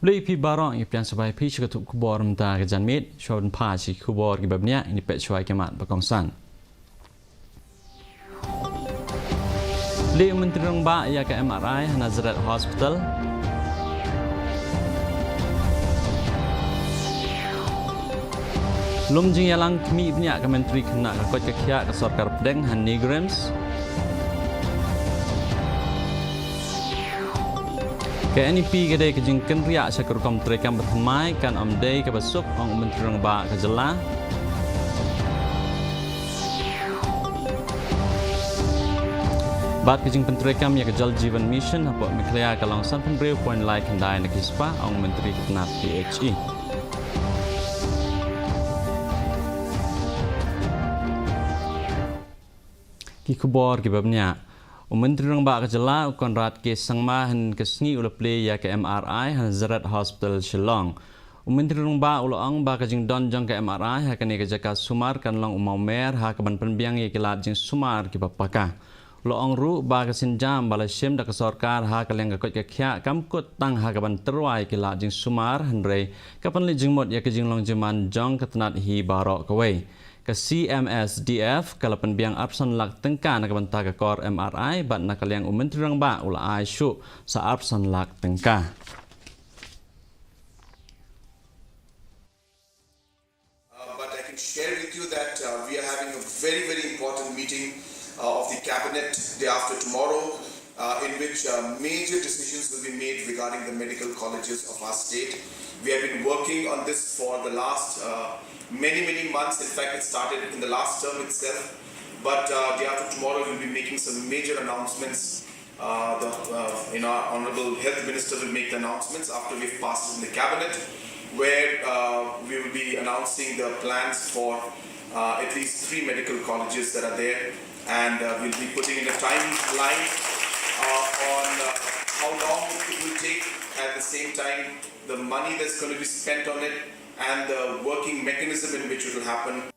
Lepi barang yang pian sebagai pi cukup kubor mentah ke janmit, syawun pasi kubor ke babnya ini pek cuai kemat berkongsan. Le Menteri Rengba ia ke MRI Nazareth Hospital. Lum jing yalang kami ibnya ke Menteri kena kakot kekia ke Sarkar Pedeng Hani Grims. KNP kedai kejengken riak syakar kom terekam bertemai kan amdai ke besuk ong Menteri Rengba ke jelah. Bat kejeng penterekam ya ke Jal Jeevan Mission apa miklia ke langsan pemberiu point like kendai nak ispa ong Menteri Ketenat PHE. Ki kubor ki babnya. Menteri Rengba ke jelah ukon rat ke sangma hen kesngi ula play ya ke MRI Nazareth Hospital Shillong. Menteri Rengba ula ong ba ke jing don jong ke MRI ha ke ne ke jaka sumar kan long umau mer ha ke ban penbiang ye ke lat jing sumar ki bapaka. Ula ong ru ba ke sinjam bala sim da ke sarkar ha ke leng ke kot ke khia kam kut tang ha ke ban terwai ke lat jing sumar hen re kapan li jing mot ya ke jing long jeman jong ke tenat hi barok ke wei. Ke CMSDF kalau penbiang absen lak tengka nak bantah ke kor MRI bat nak kaliang Menteri Rengba ula ai syu sa absen lak tengka. But I can share with you that we are having a very important meeting of the cabinet day after tomorrow in which major decisions will be made regarding the medical colleges of our state. We have been working on this for the last many months. In fact, it started in the last term itself. But day after tomorrow, we'll be making some major announcements. Our Honorable Health Minister will make the announcements after we've passed in the cabinet, where we will be announcing the plans for at least 3 medical colleges that are there, and we'll be putting in a timeline on how long it will take. At the same time, the money that's going to be spent on it and the working mechanism in which it will happen.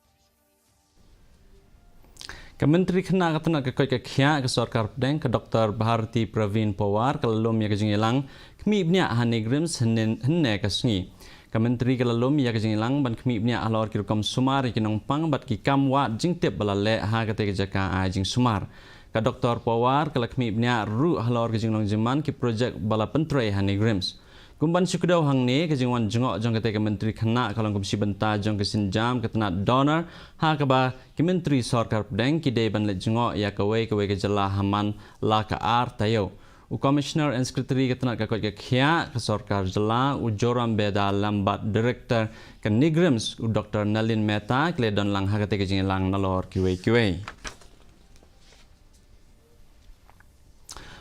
Kementeri kena ketenat ke koi ke khia ke Sarkar Pedeng ke Dr. Bharti Pravin Pawar ke lalum ya ke jengilang kemi ibnya Hani Grims henne ke sengi. Kementeri ke lalum ya ke jengilang ban kemi ibnya alor ki rukam sumar ki nongpang bat ki kam wa jingtip balale ha ke te ke jaka a jing sumar. Ke Dr. Pawar ke kemi ibnya ru alor ke jinglong jeman ki projek bala pentrei Hani Grims. Kumban syukudau hang ni ke jingwan jengok jong ke Menteri kena kalau komisi benta jong ke sinjam ke tenat donor ha ke ba ke Menteri Sarkar Pedeng ki dei ban le jengok ya ke wei ke jelah haman la ke ar tayo. U Commissioner and Secretary ke tenat ke kot ke khia ke Sarkar jelah u joram beda lambat Director ke Nigrims u Dr. Nalin Mehta ke le don lang ha ke te ke jinglang nalor ki wei.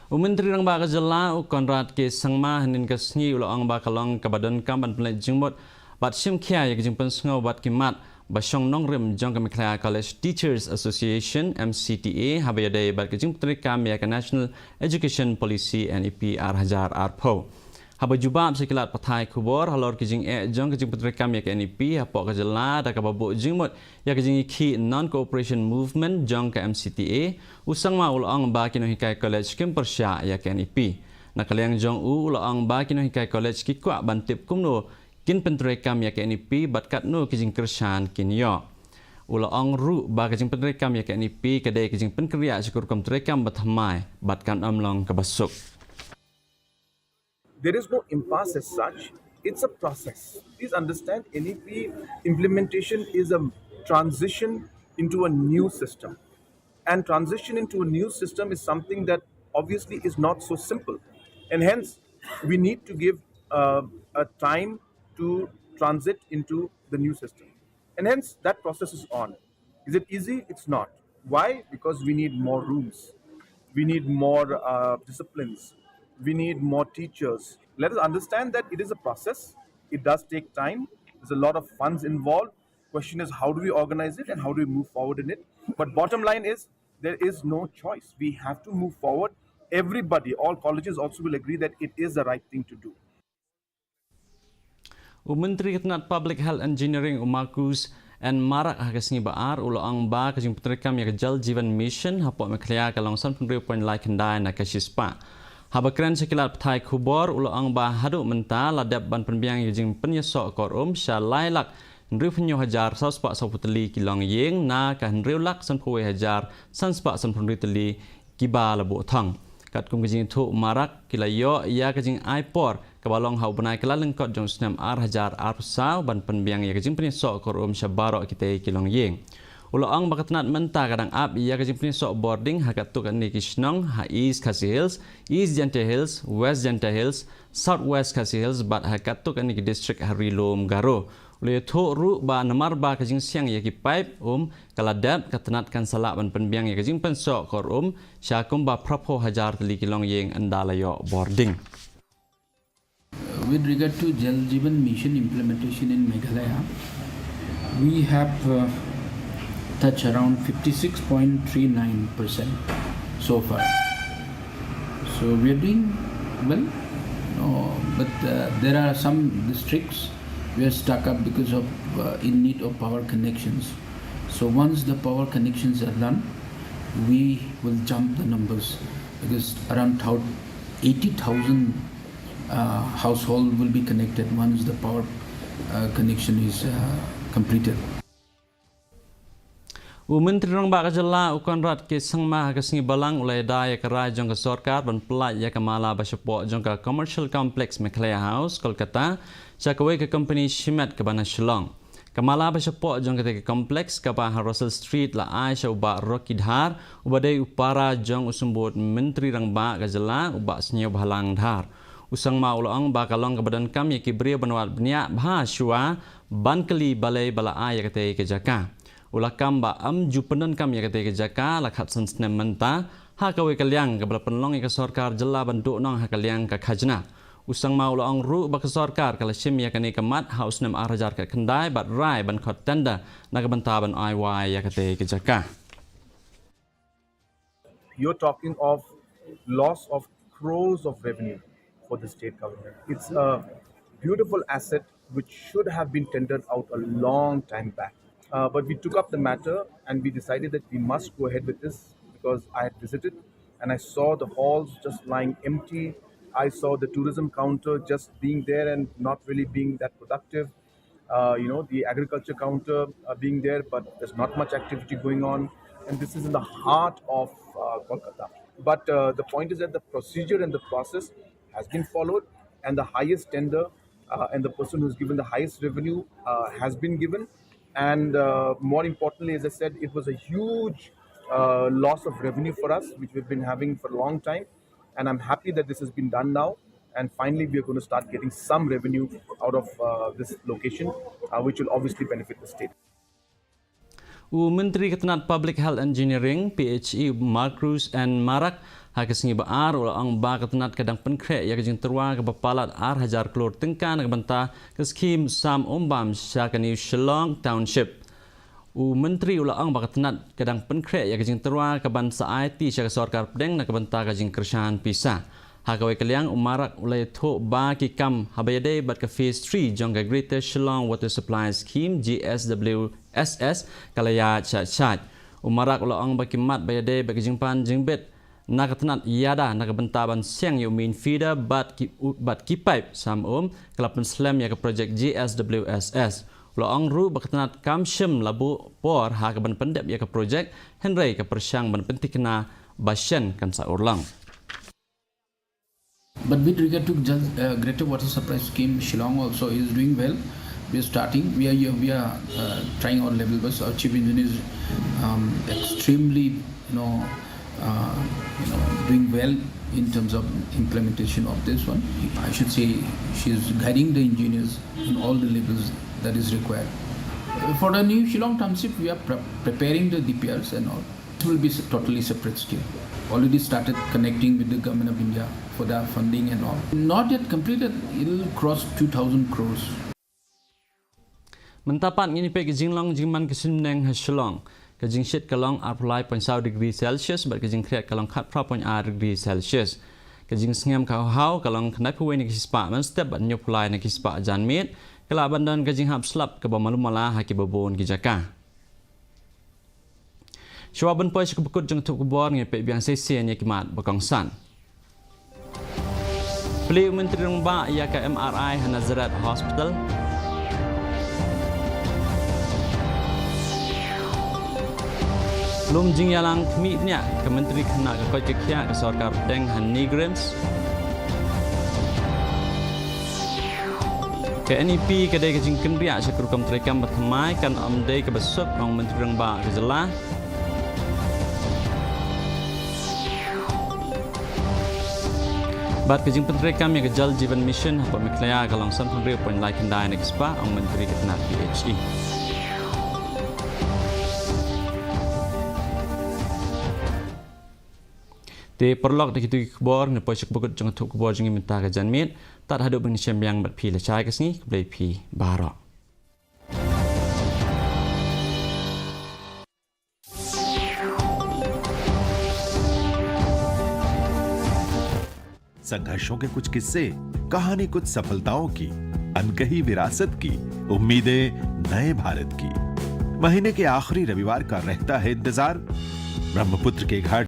Menteri Rengba ke jelah Konrad ke sangma henin ke sengi ula ong ba kalong ke badan kamban pelai jengbot bat sim khia ya ke jingpen sengau bat kimat basyong nongrim jong ke Mekhlaya College Teachers Association MCTA habayadai bat ke jingpetri kam ya ke National Education Policy NEP Hajar Arpo. Haba jubab sekilat patai kubor halor ke jing jong ke jingpetri kam ya ke NEP hapok ke jelah da ke babuk jingmot ya ke jing ki non-cooperation movement jong ke MCTA usang ma ulang ba kino hikai college kim persya ya ke NEP. Nakaliang jong ulang ba kino hikai college ki kwa bantip kumno kin pentrekam ya ke NEP bat kat no ke jing kersan kin yo. Ulang ru ba ke jing pentrekam ya ke NEP kedai ke jing penkriya syukur kom trekam bathamai bat kan amlong ke basuk. There is no impasse as such. It's a process. Please understand, NEP implementation is a transition into a new system. And transition into a new system is something that obviously is not so simple. And hence, we need to give a time to transit into the new system. And hence, that process is on. Is it easy? It's not. Why? Because we need more rooms. We need more disciplines. We need more teachers. Let us understand that it is a process. It does take time. There's a lot of funds involved. Question is, how do we organize it and how do we move forward in it? But bottom line is, there is no choice. We have to move forward. Everybody, all colleges also will agree that it is the right thing to do. Menteri Ketenat Public Health Engineering Umakus and marak hagasni baar ulang ba kajing petrekam ya Jal Jeevan Mission hapok Mekhlaya kalongsan penriu point like kendai na kasispa. Habakran sekilat Thai kubor ulo ang ba hadu menta ladap ban penbiang yujing penyesok korum syalailak Nriu penyo hajar sauspak saputeli kilong yeng na ka nriu lak san puwe hajar sanspak san punri teli kiba labu thang. Kat kum kajing tu marak kilayo ya kajing aipor kabalong hau benai kala lengkot jong senam ar hajar ar sau ban penbiang ya kajing penyesok korum syabarok kita kilong yeng. Ulo ang bakatnat menta kadang ap ia kajing penyesok boarding hakat tu kan ni kishnong ha East Khasi Hills, East Janta Hills, West Janta Hills, South West Khasi Hills bat hakat tu kan ni district Harilum Garo. Oleh tu ru ba namar ba kajing siang ya ki pipe kaladap katanat kan salak ban penbiang ya kajing pensok kor syakum ba prapo hajar teli kilong yeng andalayo boarding. With regard to Jal Jeevan Mission implementation in Meghalaya, we have touched around 56.39% so far. So we are doing well, but there are some districts we are stuck up because of in need of power connections. So once the power connections are done, we will jump the numbers because around 80,000 households will be connected once the power connection is completed. Menteri Rang Bak Jala ukon rat ke sangma ke singi balang ulai daya ke rai jong ke sarkar ban pelat ya ke mala ba support jong ke commercial complex Meghalaya House Kolkata cakwe ke company Shimet ke bana Shillong. Kamala ba support jong ke kompleks ke ba Russell Street la Aisha uba Rocky Dhar ubadai upara jong usumbut Menteri Rang Bak Jala uba senyo balang dhar. Usang ma ulang ba kalong ke badan kam ya ke bria banwat bnia bha shua ban kali balai bala ay ke jaka. Ulakam ba jupenan kam ya kata jaka lakhat sansnem menta ha kawe kalyang ke bala penlong ke sarkar jela banduk nong ha kalyang ke khajna usang mau laong ru ba ke sarkar kala shim ya kani kemat haus nem arajar ke kendai bat rai ban khot tanda na ke banta ban IY ya kata jaka. You're talking of loss of crores of revenue for the state government. It's a beautiful asset which should have been tendered out a long time back. But we took up the matter and we decided that we must go ahead with this because I had visited and I saw the halls just lying empty. I saw the tourism counter just being there and not really being that productive. The agriculture counter being there, but there's not much activity going on. And this is in the heart of Kolkata. But the point is that the procedure and the process has been followed and the highest tender and the person who's given the highest revenue has been given. And more importantly, as I said, it was a huge loss of revenue for us, which we've been having for a long time. And I'm happy that this has been done now. And finally, we are going to start getting some revenue out of this location, which will obviously benefit the state. Menteri Ketenat Public Health Engineering PHE Marcus and Marak hakisingi baar ulang ba ketenat kadang penkrek ya kejing terwa ke bapalat ar hajar klor tengkan ke banta ke skim sam ombam syakani Shillong Township. Menteri ulang ba ketenat kadang penkrek ya kejing terwa ke bansa IT syak sarkar pedeng na ke banta kejing kersan pisah. Hakawe kaliang umarak ulai thok ba ki kam habayade bat ke phase 3 jong ke Greater Shillong Water Supply Scheme GSWSS kalaya chat. Umarak ulang ba ki mat bayade ba kejing pan jingbet nak ketenat iada nak bentaban siang yo main feeder bat ki pipe sam kelapan slam ya ke projek GSWSS loong ru baketenat kamshim labu por ha ke ban pendep ya ke projek Henry ke persyang ban pentikna basyan kan sa urlang. But with regard to Greater Water Supply Scheme, Shillong also is doing well. We are starting. We are trying our level best. Our chief engineer is extremely doing well in terms of implementation of this one. I should say she is guiding the engineers in all the levels that is required. For the new Shillong Township, we are preparing the DPRs and all. It will be totally separate scheme. Already started connecting with the Government of India for the funding and all. Not yet completed. It will cross 2,000 crores. Mentapat ngini pe jinglong jingman kesimneng Shillong. Kajing shit kalong +0.1 degree Celsius bat kajing kriat kalong 4.1 degree Celsius. Kajing sengam kau kalong kenai puwe ni kispa man step bat nyuplai ni kispa janmit kala bandan kajing hap slap ke bamalum malah haki babon kijaka. Syuaban pois kebekut jeng tuk kubor ngi pe biang sesi nya kimat bakongsan. Beliau Menteri Rembak ia ke MRI Nazarat Hospital. Lum jing yalang kemiknya ke Menteri Kena ke Kocekia ke Sorkar Deng Han Nigrams. Ke NEP kedai ke jingken riak sekurukam terekam bertemai kan amdai ke besok orang Menteri Rembak ke jelah. Bat kejing penterekam yang kejal Jivan Mission apa meklaya kalau san pemberi poin like kendai next pa ang menteri ketenat PHE. Di perlok di kitu kebor ne poisik bukut jang tuk kebor jang minta ke janmit tak hadap bang sembiang bat pi le chai kesni keblai pi barok. संघर्षों के कुछ किस्से, कहानी कुछ सफलताओं की, अनकही विरासत की, उम्मीदें नए भारत की। महीने के आखिरी रविवार का रहता है इंतजार। ब्रह्मपुत्र के घाट